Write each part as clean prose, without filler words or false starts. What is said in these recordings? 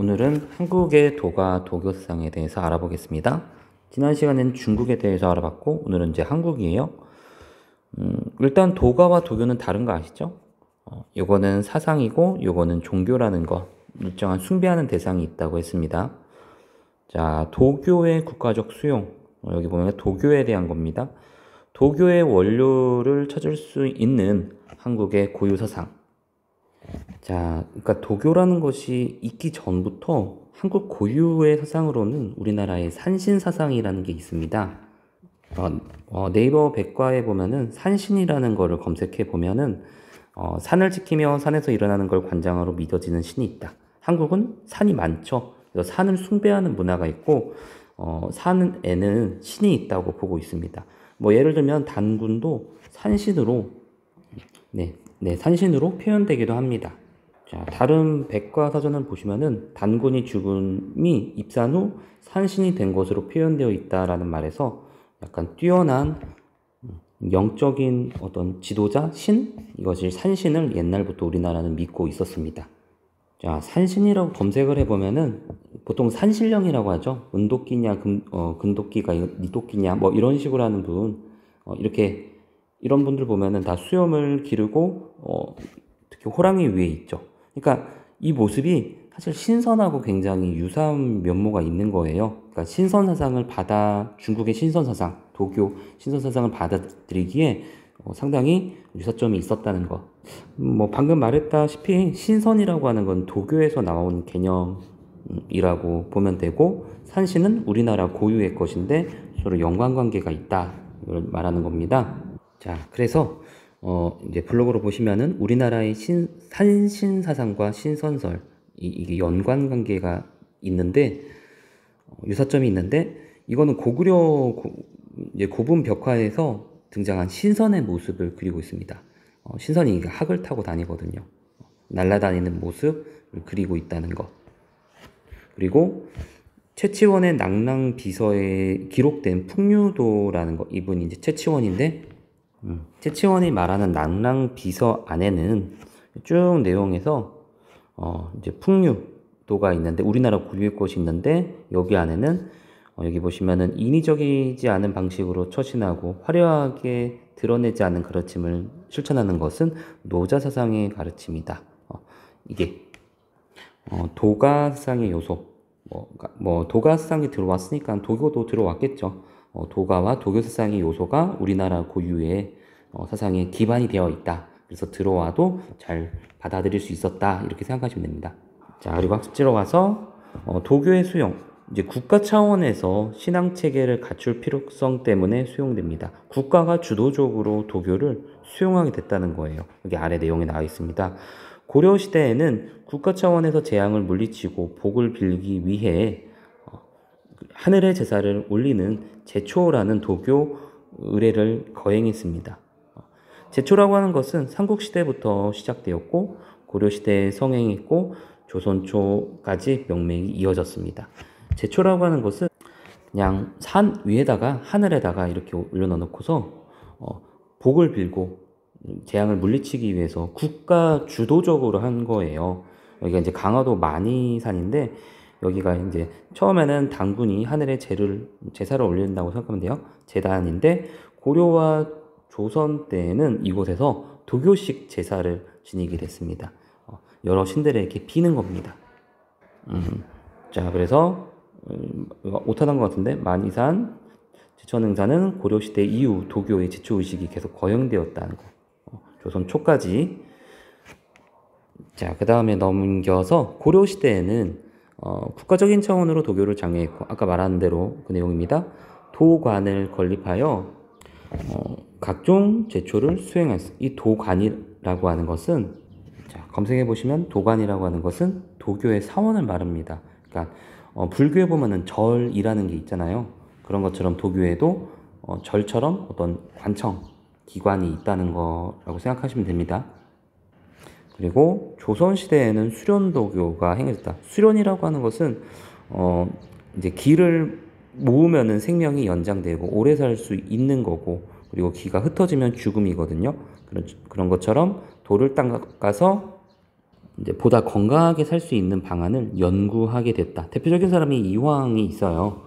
오늘은 한국의 도가 도교 사상에 대해서 알아보겠습니다. 지난 시간에는 중국에 대해서 알아봤고 오늘은 이제 한국이에요. 일단 도가와 도교는 다른 거 아시죠? 요거는 사상이고 요거는 종교라는 거, 일정한 숭배하는 대상이 있다고 했습니다. 자, 도교의 국가적 수용, 여기 보면 도교에 대한 겁니다. 도교의 원료를 찾을 수 있는 한국의 고유 사상. 자, 그러니까 도교라는 것이 있기 전부터 한국 고유의 사상으로는 우리나라의 산신 사상이라는 게 있습니다. 네이버 백과에 보면은 산신이라는 거를 검색해 보면은 산을 지키며 산에서 일어나는 걸 관장으로 믿어지는 신이 있다. 한국은 산이 많죠. 그래서 산을 숭배하는 문화가 있고 산에는 신이 있다고 보고 있습니다. 뭐 예를 들면 단군도 산신으로 산신으로 표현되기도 합니다. 자, 다른 백과사전을 보시면은 단군이 죽음이 입산 후 산신이 된 것으로 표현되어 있다라는 말에서 약간 뛰어난 영적인 어떤 지도자, 신? 이것을 산신을 옛날부터 우리나라는 믿고 있었습니다. 자, 산신이라고 검색을 해보면은 보통 산신령이라고 하죠. 은도끼냐, 금도끼가 니도끼냐, 뭐 이런 식으로 하는 분, 이런 분들 보면은 다 수염을 기르고, 특히 호랑이 위에 있죠. 그러니까 이 모습이 사실 신선하고 굉장히 유사한 면모가 있는 거예요. 그러니까 중국의 신선사상, 도교 신선사상을 받아들이기에 상당히 유사점이 있었다는 거. 뭐 방금 말했다시피 신선이라고 하는 건 도교에서 나온 개념이라고 보면 되고, 산신은 우리나라 고유의 것인데 서로 연관관계가 있다, 이걸 말하는 겁니다. 자, 그래서 이제 블로그로 보시면은 우리나라의 산신 사상과 신선설, 이게 연관관계가 있는데, 유사점이 있는데, 이거는 고구려 이제 고분 벽화에서 등장한 신선의 모습을 그리고 있습니다. 신선이 학을 타고 다니거든요. 날아다니는 모습을 그리고 있다는 것. 그리고 최치원의 낙랑비서에 기록된 풍류도라는 거, 이분이 이제 최치원인데, 최치원이 말하는 낙랑비서 안에는 쭉 내용에서 이제 풍류도가 있는데, 우리나라 고유의 것이 있는데, 여기 안에는 여기 보시면은 인위적이지 않은 방식으로 처신하고 화려하게 드러내지 않은 가르침을 실천하는 것은 노자 사상의 가르침이다. 이게 도가 사상의 요소. 도가 사상이 들어왔으니까 도교도 들어왔겠죠. 도가와 도교 사상의 요소가 우리나라 고유의 사상의 기반이 되어 있다. 그래서 들어와도 잘 받아들일 수 있었다, 이렇게 생각하시면 됩니다. 자, 그리고 학습지로 가서 도교의 수용. 이제 국가 차원에서 신앙 체계를 갖출 필요성 때문에 수용됩니다. 국가가 주도적으로 도교를 수용하게 됐다는 거예요. 여기 아래 내용이 나와 있습니다. 고려 시대에는 국가 차원에서 재앙을 물리치고 복을 빌기 위해 하늘의 제사를 올리는 제초라는 도교 의례를 거행했습니다. 제초라고 하는 것은 삼국시대부터 시작되었고, 고려시대에 성행했고, 조선 초까지 명맥이 이어졌습니다. 제초라고 하는 것은 그냥 산 위에다가, 하늘에다가 이렇게 올려놓 놓고서 복을 빌고 재앙을 물리치기 위해서 국가 주도적으로 한 거예요. 여기가 이제 강화도 만이산인데, 여기가 이제 처음에는 당군이 하늘에 제사를 올린다고 생각하면 돼요. 제단인데, 고려와 조선 때에는 이곳에서 도교식 제사를 지니게 됐습니다. 여러 신들에게 비는 겁니다. 자, 그래서 오타난 것 같은데, 만이산, 제천응사는 고려시대 이후 도교의 제초의식이 계속 거행되었다는 거. 조선 초까지. 자, 그 다음에 넘겨서 고려시대에는 국가적인 차원으로 도교를 장려했고, 아까 말한 대로 그 내용입니다. 도관을 건립하여 각종 제초를 수행했습니다. 이 도관이라고 하는 것은, 자, 검색해 보시면 도관이라고 하는 것은 도교의 사원을 말합니다. 그러니까 불교에 보면은 절이라는 게 있잖아요. 그런 것처럼 도교에도 절처럼 어떤 관청, 기관이 있다는 거라고 생각하시면 됩니다. 그리고 조선시대에는 수련도교가 행해졌다. 수련이라고 하는 것은 이제 기를 모으면은 생명이 연장되고 오래 살 수 있는 거고, 그리고 기가 흩어지면 죽음이거든요. 그런 것처럼 돌을 닦아서 이제 보다 건강하게 살 수 있는 방안을 연구하게 됐다. 대표적인 사람이 이황이 있어요.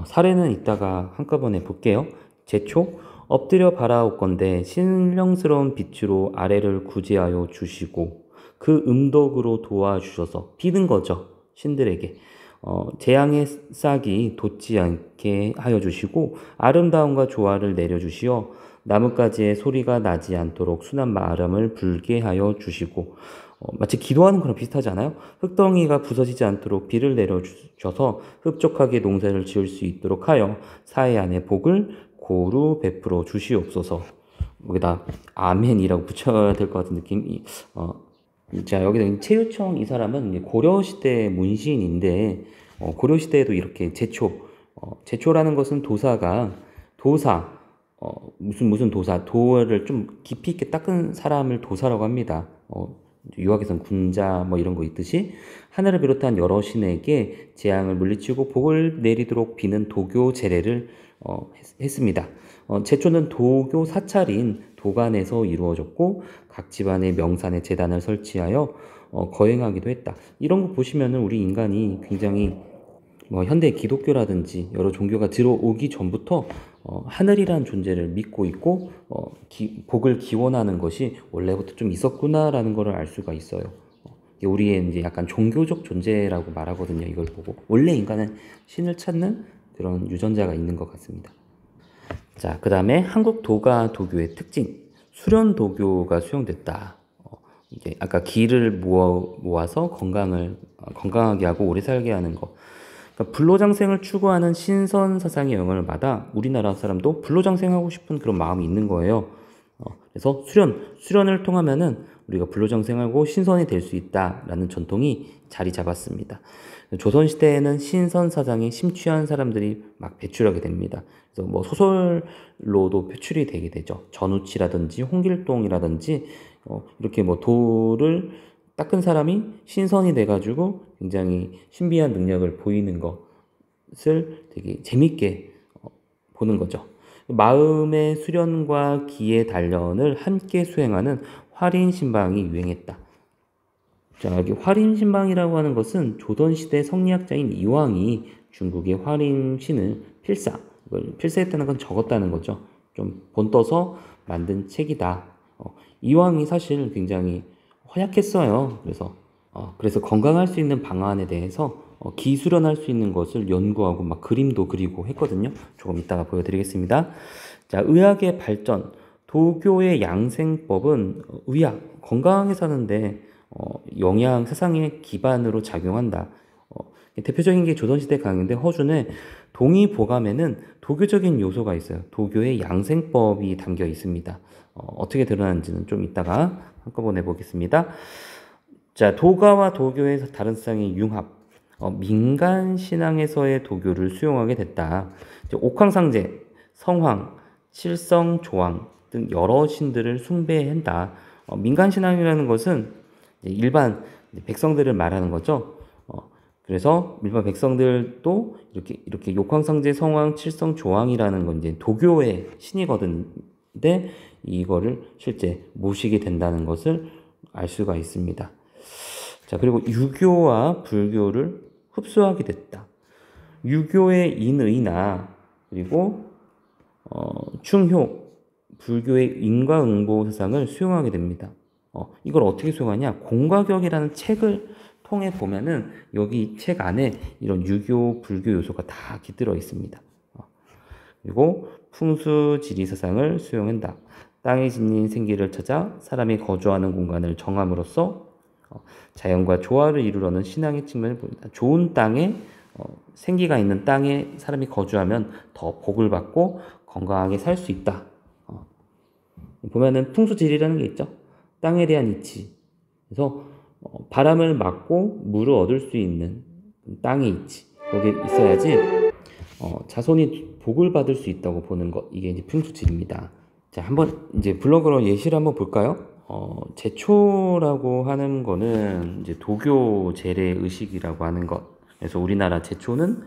사례는 이따가 한꺼번에 볼게요. 제초, 엎드려 바라옵건대 신령스러운 빛으로 아래를 구제하여 주시고 그 음덕으로 도와주셔서 비는 거죠. 신들에게. 재앙의 싹이 돋지 않게 하여 주시고 아름다움과 조화를 내려주시어 나뭇가지에 소리가 나지 않도록 순한 바람을 불게 하여 주시고 마치 기도하는 거랑 비슷하지 않아요? 흙덩이가 부서지지 않도록 비를 내려주셔서 흡족하게 농사를 지을 수 있도록 하여 사해 안에 복을 고루 베풀어 주시옵소서. 여기다 아멘이라고 붙여야 될 것 같은 느낌이. 자, 여기서 최유청 이 사람은 이제 고려시대 문신인데 고려시대에도 이렇게 제초라는 것은 도사, 무슨 도사, 도를 좀 깊이 있게 닦은 사람을 도사라고 합니다. 유학에선 군자 뭐 이런 거 있듯이 하늘을 비롯한 여러 신에게 재앙을 물리치고 복을 내리도록 비는 도교 제례를 했습니다. 제초는 도교 사찰인 도관에서 이루어졌고 각 집안의 명산에 제단을 설치하여 거행하기도 했다. 이런 거 보시면은 우리 인간이 굉장히 뭐 현대 기독교라든지 여러 종교가 들어오기 전부터 하늘이란 존재를 믿고 있고 복을 기원하는 것이 원래부터 좀 있었구나라는 것을 알 수가 있어요. 이게 우리의 이제 약간 종교적 존재라고 말하거든요. 이걸 보고 원래 인간은 신을 찾는 그런 유전자가 있는 것 같습니다. 자, 그 다음에 한국 도가 도교의 특징, 수련도교가 수용됐다. 이게 아까 기를 모아서 건강하게 하고 오래 살게 하는 거. 그러니까 불로장생을 추구하는 신선 사상의 영향을 받아 우리나라 사람도 불로장생하고 싶은 그런 마음이 있는 거예요. 그래서 수련을 통하면은 우리가 불로장생하고 신선이 될 수 있다라는 전통이 자리 잡았습니다. 조선시대에는 신선 사상에 심취한 사람들이 막 배출하게 됩니다. 그래서 뭐 소설로도 표출이 되게 되죠. 전우치라든지 홍길동이라든지 이렇게 뭐 도를 닦은 사람이 신선이 돼가지고 굉장히 신비한 능력을 보이는 것을 되게 재밌게 보는 거죠. 마음의 수련과 기의 단련을 함께 수행하는 활인신방이 유행했다. 자, 여기 활인신방이라고 하는 것은 조선시대 성리학자인 이황이 중국의 활인신을 필사했다는 건 적었다는 거죠. 좀 본떠서 만든 책이다. 이황이 사실 굉장히 허약했어요. 그래서 건강할 수 있는 방안에 대해서 기수련할 수 있는 것을 연구하고 막 그림도 그리고 했거든요. 조금 이따가 보여드리겠습니다. 자, 의학의 발전, 도교의 양생법은 의학, 건강하게 사는데 영양 세상의 기반으로 작용한다. 대표적인 게 조선시대 강인데 허준의 동의보감에는 도교적인 요소가 있어요. 도교의 양생법이 담겨 있습니다. 어떻게 드러나는지는 좀 이따가 한꺼번에 보겠습니다. 자, 도가와 도교의 다른 세상의 융합. 민간 신앙에서의 도교를 수용하게 됐다. 옥황상제, 성황, 칠성, 조황 등 여러 신들을 숭배한다. 민간 신앙이라는 것은 일반 백성들을 말하는 거죠. 그래서 일반 백성들도 이렇게 옥황상제, 성황, 칠성, 조황이라는 건 이제 도교의 신이거든요. 근데 이거를 실제 모시게 된다는 것을 알 수가 있습니다. 자, 그리고 유교와 불교를 흡수하게 됐다. 유교의 인의나 그리고 충효, 불교의 인과응보 사상을 수용하게 됩니다. 이걸 어떻게 수용하냐? 공과격이라는 책을 통해 보면은 여기 책 안에 이런 유교, 불교 요소가 다 깃들어 있습니다. 그리고 풍수지리 사상을 수용한다. 땅에 지닌 생기를 찾아 사람이 거주하는 공간을 정함으로써 자연과 조화를 이루려는 신앙의 측면을 보인다. 좋은 땅에 생기가 있는 땅에 사람이 거주하면 더 복을 받고 건강하게 살 수 있다. 보면은 풍수지리라는 게 있죠. 땅에 대한 이치. 그래서 바람을 맞고 물을 얻을 수 있는 땅의 이치. 거기에 있어야지 자손이 복을 받을 수 있다고 보는 것. 이게 이제 풍수지리입니다. 자, 한번 이제 블로그로 예시를 한번 볼까요? 제초라고 하는 거는 이제 도교 제례 의식이라고 하는 것. 그래서 우리나라 제초는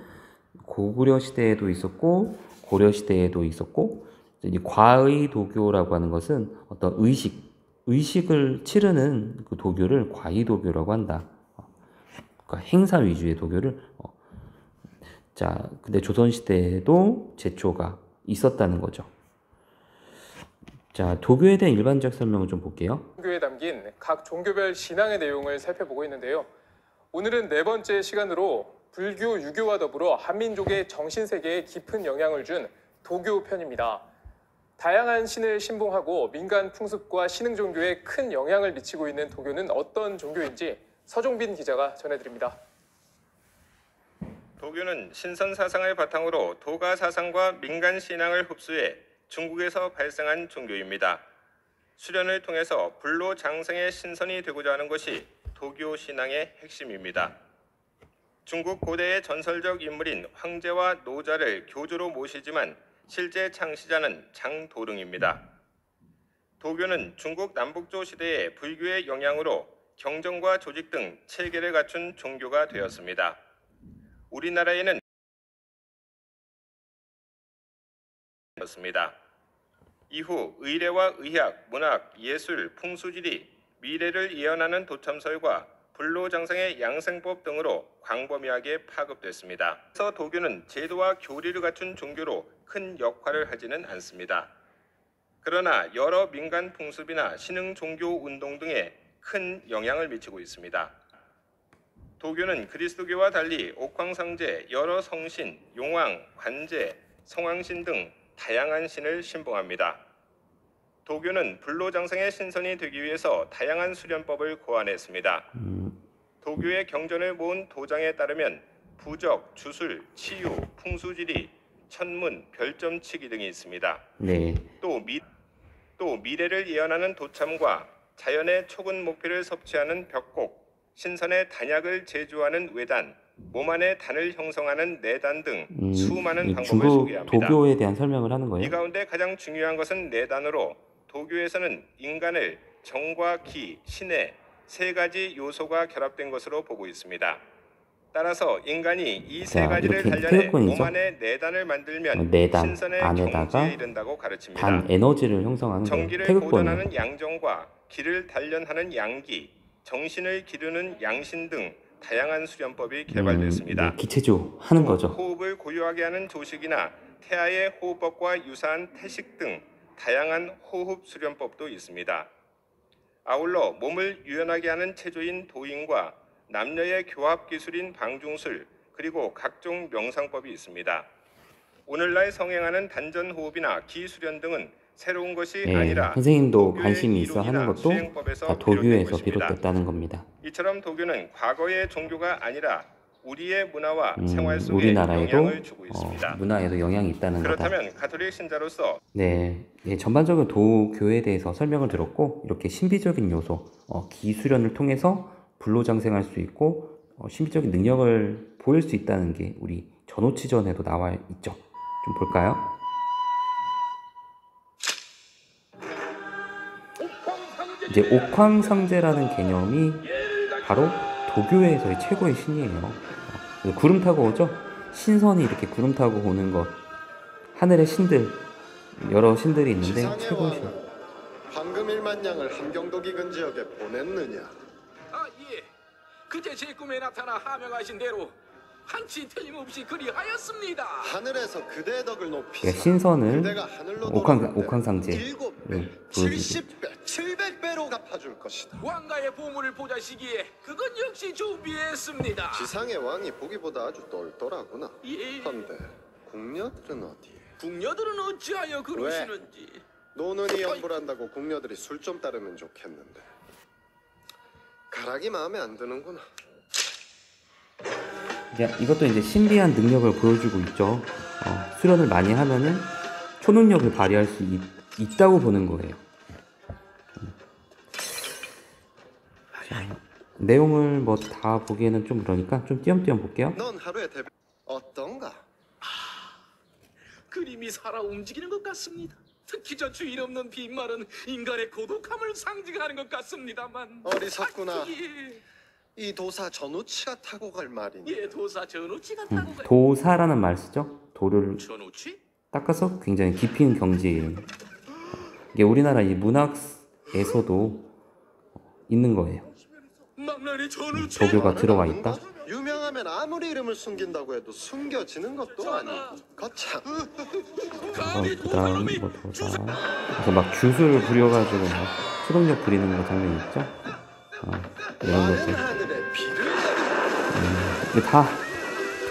고구려 시대에도 있었고 고려 시대에도 있었고, 이제 과의 도교라고 하는 것은 어떤 의식, 의식을 치르는 그 도교를 과의도교라고 한다. 그러니까 행사 위주의 도교를. 자, 근데 조선시대에도 제초가 있었다는 거죠. 자, 도교에 대한 일반적 설명을 좀 볼게요. 도교에 담긴 각 종교별 신앙의 내용을 살펴보고 있는데요. 오늘은 네 번째 시간으로 불교, 유교와 더불어 한민족의 정신세계에 깊은 영향을 준 도교 편입니다. 다양한 신을 신봉하고 민간 풍습과 신흥 종교에 큰 영향을 미치고 있는 도교는 어떤 종교인지 서종빈 기자가 전해드립니다. 도교는 신선 사상을 바탕으로 도가 사상과 민간 신앙을 흡수해 중국에서 발생한 종교입니다. 수련을 통해서 불로 장생의 신선이 되고자 하는 것이 도교 신앙의 핵심입니다. 중국 고대의 전설적 인물인 황제와 노자를 교주로 모시지만 실제 창시자는 장도릉입니다. 도교는 중국 남북조 시대의 불교의 영향으로 경전과 조직 등 체계를 갖춘 종교가 되었습니다. 우리나라에는 이후 의례와 의학, 문학, 예술, 풍수지리, 미래를 예언하는 도참설과 불로장생의 양생법 등으로 광범위하게 파급됐습니다. 그래서 도교는 제도와 교리를 갖춘 종교로 큰 역할을 하지는 않습니다. 그러나 여러 민간 풍습이나 신흥 종교 운동 등에 큰 영향을 미치고 있습니다. 도교는 그리스도교와 달리 옥황상제, 여러 성신, 용왕, 관제, 성왕신 등 다양한 신을 신봉합니다. 도교는 불로장생의 신선이 되기 위해서 다양한 수련법을 고안했습니다. 도교의 경전을 모은 도장에 따르면 부적, 주술, 치유, 풍수지리, 천문, 별점치기 등이 있습니다. 네. 또 미래를 예언하는 도참과 자연의 촉은 목표를 섭취하는 벽곡, 신선의 단약을 제조하는 외단, 몸 안에 단을 형성하는 내단 등 수많은 방법을 중국 소개합니다. 도교에 대한 설명을 하는 거예요. 이 가운데 가장 중요한 것은 내단으로 도교에서는 인간을 정과 기, 신의 세 가지 요소가 결합된 것으로 보고 있습니다. 따라서 인간이 이 세 가지를 단련해 몸 안에 내단을 만들면 내단 신선의 안에다가 경지에 이른다고 가르칩니다. 단 에너지를 형성하는 거예요. 정기를 태극권이에요. 보존하는 양정과 기를 단련하는 양기, 정신을 기르는 양신 등 다양한 수련법이 개발됐습니다. 네, 기체조 하는 거죠. 호흡을 고요하게 하는 조식이나 태아의 호흡법과 유사한 태식 등 다양한 호흡 수련법도 있습니다. 아울러 몸을 유연하게 하는 체조인 도인과 남녀의 교합 기술인 방중술, 그리고 각종 명상법이 있습니다. 오늘날 성행하는 단전 호흡이나 기수련 등은 새로운 것이 아니라 선생님도 관심이 있어 하는 것도 다 도교에서 비롯됐다는 겁니다. 이처럼 도교는 과거의 종교가 아니라 우리의 문화와 생활 속에 우리나라에도 영향을 주고 있습니다. 문화에도 영향이 있다는 거다. 그렇다면 가톨릭 신자로서 네, 전반적인 도교에 대해서 설명을 들었고, 이렇게 신비적인 요소, 기수련을 통해서 불로장생할 수 있고 신비적인 능력을 보일 수 있다는 게 우리 전호치전에도 나와 있죠. 좀 볼까요? 이제 옥황상제라는 개념이 바로 도교에서의 최고의 신이에요. 구름 타고 오죠? 신선이 이렇게 구름 타고 오는 것. 하늘의 신들, 여러 신들이 있는데 최고의 신. 황금 1만 양을 함경도 기근 지역에 보냈느냐? 아, 예. 그제 제 꿈에 나타나 하명하신 대로 한치 틀림없이 그리하였습니다. 하늘에서 그대의 덕을 높이사 그러니까 신선을 그대가 하늘로 옥황상제 7배, 70배, 700배로 갚아줄 것이다. 왕가의 보물을 보자시기에 그건 역시 준비했습니다. 지상의 왕이 보기보다 아주 똘똘하구나. 예. 헌데 궁녀들은 어디에? 궁녀들은 어찌하여 그러시는지. 노는 이 연불한다고 궁녀들이 술 좀 따르면 좋겠는데 가락이 마음에 안 드는구나. 이것도 이제 신비한 능력을 보여주고 있죠. 수련을 많이 하면은 초능력을 발휘할 수 있다고 보는 거예요. 자, 내용을 뭐 다 보기에는 좀 그러니까 좀 띄엄띄엄 볼게요. 넌 하루에 어떤가? 그림이 살아 움직이는 것 같습니다. 특히 저 주인 없는 빈말은 인간의 고독함을 상징하는 것 같습니다만. 어리석구나. 예. 이 도사 전우치가 타고 갈 말이니. 예, 도사 전우치가 타고 가. 도사라는 말 쓰죠. 도를 전우치? 닦아서 굉장히 깊이 있는 경지에 이게 우리나라 이 문학 도교에서도 있는 거예요. 망나니 전우 도교가 들어와 있다. 유명하면 아무리 이름을 숨긴다고 해도 숨겨지는 것도 아니고 거참. 그다음 뭐 보자. 그래서 막 주술을 부려가지고 막 초동력 부리는 거 장면 있죠? 이런 많은 것들. 하늘에 비를 이게 다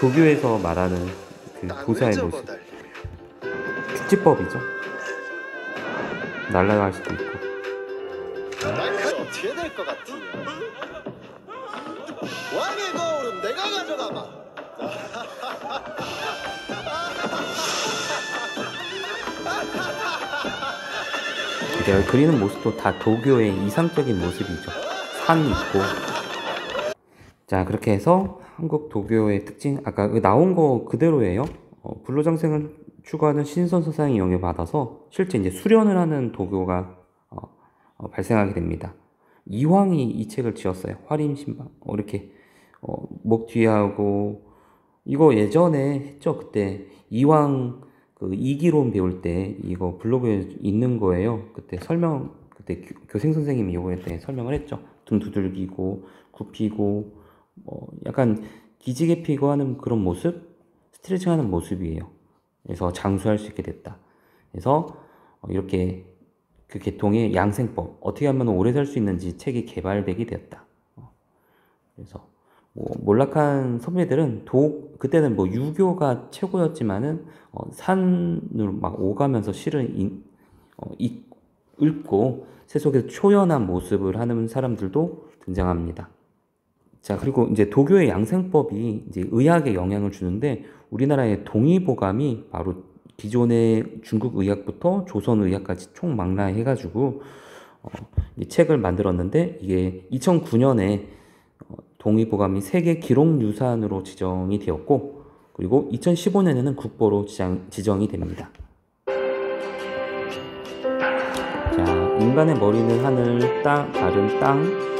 도교에서 말하는 그 땅을 도사의 모습. 접어달리며 축지법이죠. 날아갈 수도 있고. 날카로 어떻게 될 것 같으냐. 왕의 거울은 내가 가져가마. 이제 그리는 모습도 다 도교의 이상적인 모습이죠. 산 있고. 자, 그렇게 해서 한국 도교의 특징, 아까 나온 거 그대로예요. 불로장생을 추구하는 신선 사상이 영향받아서 실제 이제 수련을 하는 도교가 발생하게 됩니다. 이황이 이 책을 지었어요. 화림신방. 이렇게 목 뒤에 하고 이거 예전에 했죠. 그때 이황 그 이기론 배울 때 이거 블로그에 있는 거예요. 그때 교생 선생님이 이거에 대해 설명을 했죠. 등 두들기고 굽히고 약간 기지개 피고 하는 그런 모습, 스트레칭 하는 모습이에요. 그래서 장수할 수 있게 됐다. 그래서 이렇게 그 계통의 양생법, 어떻게 하면 오래 살 수 있는지 책이 개발되게 되었다. 그래서 몰락한 선배들은 그때는 뭐 유교가 최고였지만은 산을 막 오가면서 시를 읽고 세속에서 초연한 모습을 하는 사람들도 등장합니다. 자, 그리고 이제 도교의 양생법이 이제 의학에 영향을 주는데 우리나라의 동의보감이 바로 기존의 중국 의학부터 조선 의학까지 총망라해가지고 이 책을 만들었는데 이게 2009년에 동의보감이 세계 기록유산으로 지정이 되었고 그리고 2015년에는 국보로 지정이 됩니다. 자, 인간의 머리는 하늘, 발은 땅.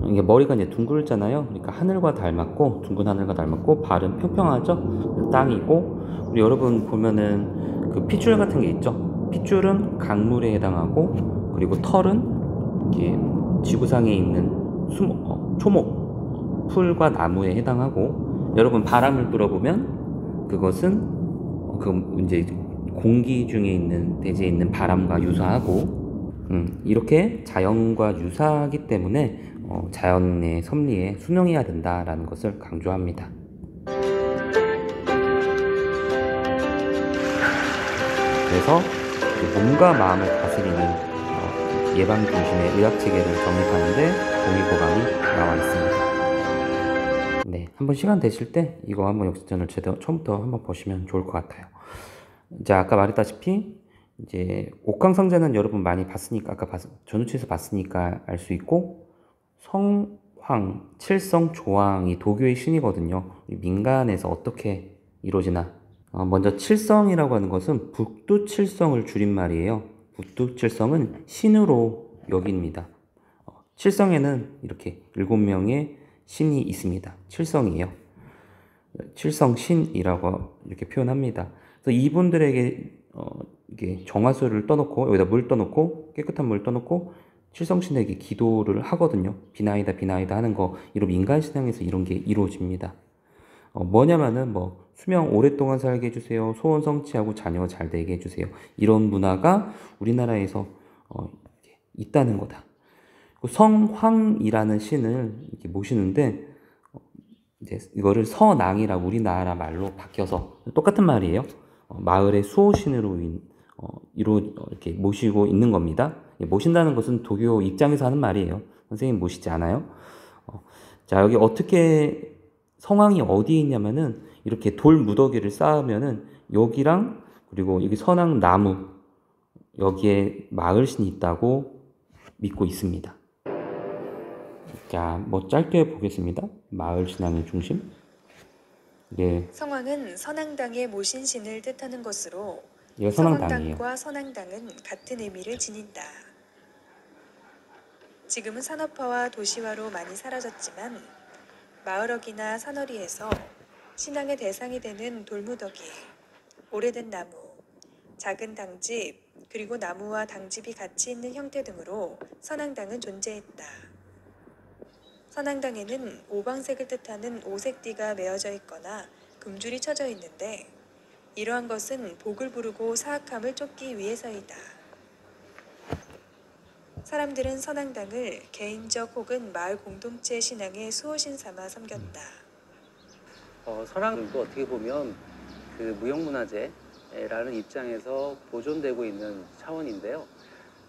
이게 머리가 이제 둥글잖아요. 그러니까 하늘과 닮았고 둥근 하늘과 닮았고 발은 평평하죠. 땅이고 우리 여러분 보면은 그 핏줄 같은 게 있죠. 핏줄은 강물에 해당하고 그리고 털은 이게 지구상에 있는 초목, 풀과 나무에 해당하고 여러분 바람을 불어보면 그것은 이제 공기 중에 있는 대지에 있는 바람과 유사하고 이렇게 자연과 유사하기 때문에 자연의 섭리에 순응해야 된다라는 것을 강조합니다. 그래서 몸과 마음을 다스리는 예방 중심의 의학 체계를 정립하는데 동의보감이 나와 있습니다. 네, 한번 시간 되실 때 이거 한번 역사전을 처음부터 한번 보시면 좋을 것 같아요. 자, 아까 말했다시피 이제 옥황상제는 여러분 많이 봤으니까 전우치에서 봤으니까 알 수 있고 성황, 칠성, 조황이 도교의 신이거든요. 민간에서 어떻게 이루어지나 먼저 칠성이라고 하는 것은 북두칠성을 줄임말이에요. 북두칠성은 신으로 여깁니다. 칠성에는 이렇게 7명의 신이 있습니다. 칠성이에요. 칠성신이라고 이렇게 표현합니다. 그래서 이분들에게 이게 정화수를 떠놓고 여기다 물 떠놓고 깨끗한 물 떠놓고 칠성신에게 기도를 하거든요. 비나이다 비나이다 하는 거 이런 민간 신앙에서 이런 게 이루어집니다. 뭐냐면은 수명 오랫동안 살게 해주세요. 소원 성취하고 자녀 잘 되게 해주세요. 이런 문화가 우리나라에서 있다는 거다. 성황이라는 신을 이렇게 모시는데 이제 이거를 서낭이라고 우리나라 말로 바뀌어서 똑같은 말이에요. 마을의 수호신으로 이렇게 모시고 있는 겁니다. 모신다는 것은 도교 입장에서 하는 말이에요. 선생님 모시지 않아요. 자, 여기 어떻게 성황이 어디에 있냐면은 이렇게 돌 무더기를 쌓으면은 여기랑 그리고 여기 선왕 나무 여기에 마을신이 있다고 믿고 있습니다. 자, 짧게 보겠습니다. 마을신앙의 중심. 예. 성황은 선왕당의 모신 신을 뜻하는 것으로 선왕당이에요. 성황당과 선왕당은 같은 의미를 지닌다. 지금은 산업화와 도시화로 많이 사라졌지만 마을어기나 산허리에서 신앙의 대상이 되는 돌무더기, 오래된 나무, 작은 당집, 그리고 나무와 당집이 같이 있는 형태 등으로 선앙당은 존재했다. 선앙당에는 오방색을 뜻하는 오색띠가 메어져 있거나 금줄이 쳐져 있는데 이러한 것은 복을 부르고 사악함을 쫓기 위해서이다. 사람들은 선앙당을 개인적 혹은 마을 공동체 신앙의 수호신 삼아 섬겼다. 선앙도 어떻게 보면 그 무형문화재라는 입장에서 보존되고 있는 차원인데요.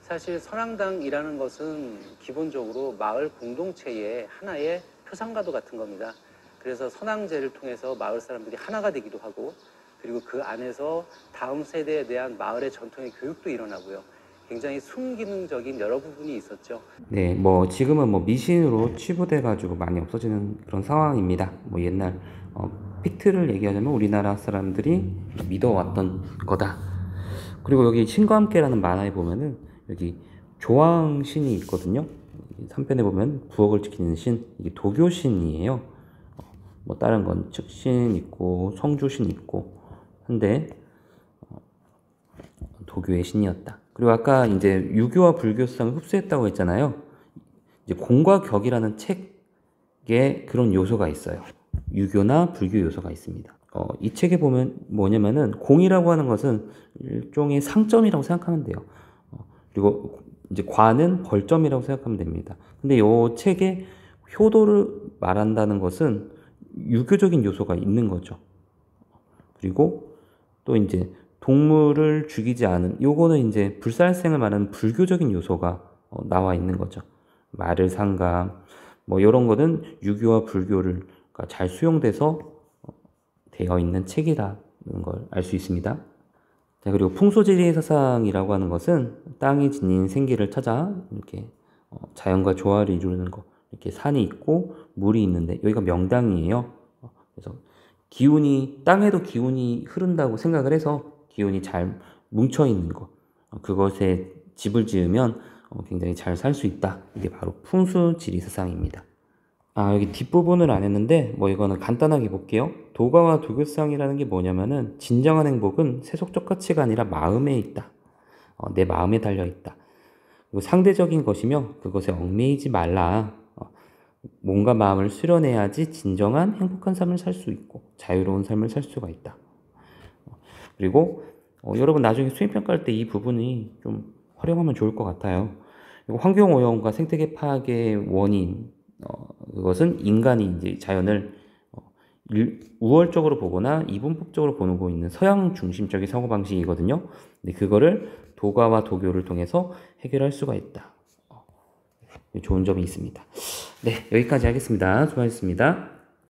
사실 선앙당이라는 것은 기본적으로 마을 공동체의 하나의 표상과도 같은 겁니다. 그래서 선앙제를 통해서 마을 사람들이 하나가 되기도 하고, 그리고 그 안에서 다음 세대에 대한 마을의 전통의 교육도 일어나고요. 굉장히 순기능적인 여러 부분이 있었죠. 네, 뭐 지금은 뭐 미신으로 치부돼 가지고 많이 없어지는 그런 상황입니다. 뭐 옛날 픽트를 얘기하자면 우리나라 사람들이 믿어왔던 거다. 그리고 여기 신과 함께라는 만화에 보면은 여기 조왕신이 있거든요. 3편에 보면 부엌을 지키는 신, 이게 도교신이에요. 뭐 다른 건 측신 있고 성주신 있고 한데 도교의 신이었다. 그리고 아까 이제 유교와 불교성을 흡수했다고 했잖아요. 이제 공과 격이라는 책에 그런 요소가 있어요. 유교나 불교 요소가 있습니다. 이 책에 보면 뭐냐면은 공이라고 하는 것은 일종의 상점이라고 생각하면 돼요. 그리고 이제 과는 벌점이라고 생각하면 됩니다. 근데 이 책에 효도를 말한다는 것은 유교적인 요소가 있는 거죠. 그리고 또 이제 동물을 죽이지 않은, 요거는 이제 불살생을 말하는 불교적인 요소가 나와 있는 거죠. 말을 상감, 뭐 이런 거는 유교와 불교를 잘 수용돼서 되어 있는 책이라는 걸 알 수 있습니다. 자, 그리고 풍소지리 사상이라고 하는 것은 땅이 지닌 생기를 찾아 이렇게 자연과 조화를 이루는 거. 이렇게 산이 있고 물이 있는데 여기가 명당이에요. 그래서 기운이, 땅에도 기운이 흐른다고 생각을 해서 기운이 잘 뭉쳐 있는 것, 그것에 집을 지으면 굉장히 잘 살 수 있다. 이게 바로 풍수지리 사상입니다. 여기 뒷부분을 안 했는데 뭐 이거는 간단하게 볼게요. 도가와 도교상이라는 게 뭐냐면은 진정한 행복은 세속적 가치가 아니라 마음에 있다. 내 마음에 달려 있다. 그리고 상대적인 것이며 그것에 얽매이지 말라. 몸과 마음을 수련해야지 진정한 행복한 삶을 살 수 있고 자유로운 삶을 살 수가 있다. 그리고 여러분 나중에 수행평가할 때 이 부분이 좀 활용하면 좋을 것 같아요. 그리고 환경오염과 생태계 파괴의 원인, 그것은 인간이 이제 자연을 우월적으로 보거나 이분법적으로 보고 있는 서양 중심적인 사고방식이거든요. 근데 그거를 도가와 도교를 통해서 해결할 수가 있다. 좋은 점이 있습니다. 네, 여기까지 하겠습니다. 수고하셨습니다.